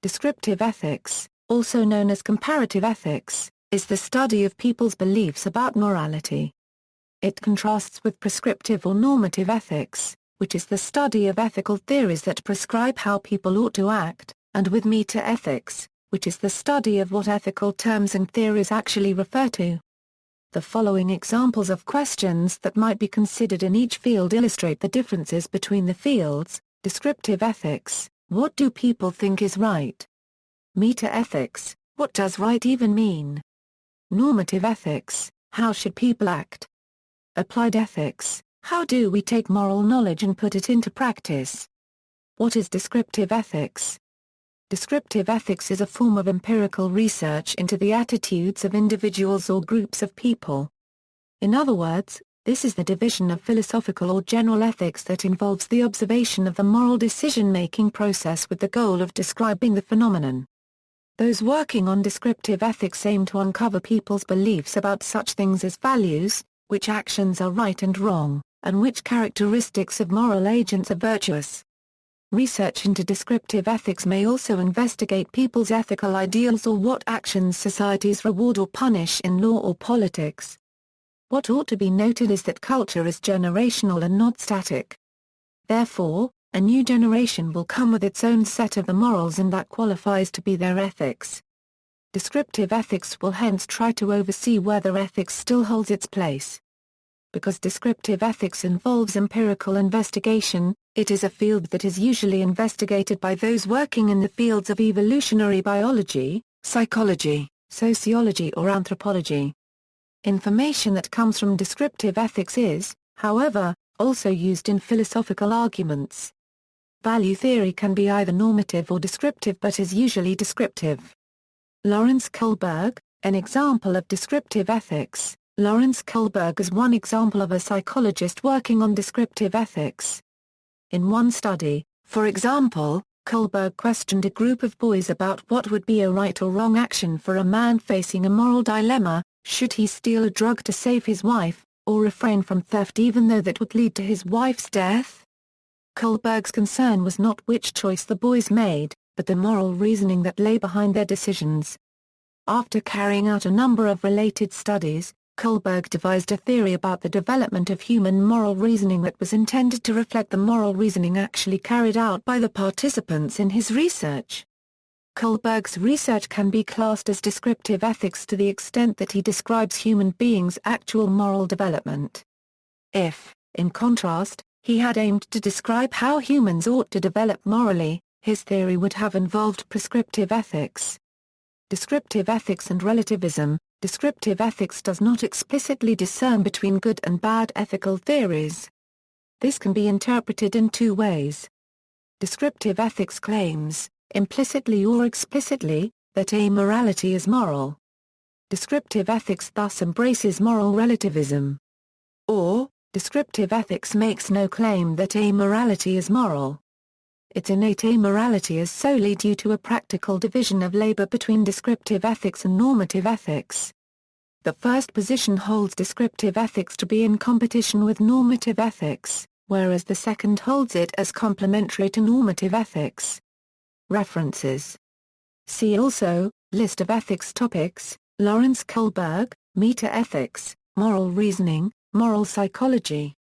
Descriptive ethics, also known as comparative ethics, is the study of people's beliefs about morality. It contrasts with prescriptive or normative ethics, which is the study of ethical theories that prescribe how people ought to act, and with meta-ethics, which is the study of what ethical terms and theories actually refer to. The following examples of questions that might be considered in each field illustrate the differences between the fields. Descriptive ethics, what do people think is right? Meta-ethics, what does right even mean? Normative ethics, how should people act? Applied ethics, how do we take moral knowledge and put it into practice? What is descriptive ethics? Descriptive ethics is a form of empirical research into the attitudes of individuals or groups of people. In other words, this is the division of philosophical or general ethics that involves the observation of the moral decision-making process with the goal of describing the phenomenon. Those working on descriptive ethics aim to uncover people's beliefs about such things as values, which actions are right and wrong, and which characteristics of moral agents are virtuous. Research into descriptive ethics may also investigate people's ethical ideals or what actions societies reward or punish in law or politics. What ought to be noted is that culture is generational and not static. Therefore, a new generation will come with its own set of the morals and that qualifies to be their ethics. Descriptive ethics will hence try to oversee whether ethics still holds its place. Because descriptive ethics involves empirical investigation, it is a field that is usually investigated by those working in the fields of evolutionary biology, psychology, sociology or anthropology. Information that comes from descriptive ethics is, however, also used in philosophical arguments. Value theory can be either normative or descriptive but is usually descriptive. Lawrence Kohlberg, an example of descriptive ethics. Lawrence Kohlberg is one example of a psychologist working on descriptive ethics. In one study, for example, Kohlberg questioned a group of boys about what would be a right or wrong action for a man facing a moral dilemma: should he steal a drug to save his wife, or refrain from theft even though that would lead to his wife's death? Kohlberg's concern was not which choice the boys made, but the moral reasoning that lay behind their decisions. After carrying out a number of related studies, Kohlberg devised a theory about the development of human moral reasoning that was intended to reflect the moral reasoning actually carried out by the participants in his research. Kohlberg's research can be classed as descriptive ethics to the extent that he describes human beings' actual moral development. If, in contrast, he had aimed to describe how humans ought to develop morally, his theory would have involved prescriptive ethics. Descriptive ethics and relativism. Descriptive ethics does not explicitly discern between good and bad ethical theories. This can be interpreted in two ways. Descriptive ethics claims, implicitly or explicitly, that amorality is moral. Descriptive ethics thus embraces moral relativism. Or, descriptive ethics makes no claim that amorality is moral. Its innate amorality is solely due to a practical division of labor between descriptive ethics and normative ethics. The first position holds descriptive ethics to be in competition with normative ethics, whereas the second holds it as complementary to normative ethics. References. See also, List of ethics topics, Lawrence Kohlberg, Meta-ethics, Moral reasoning, Moral psychology.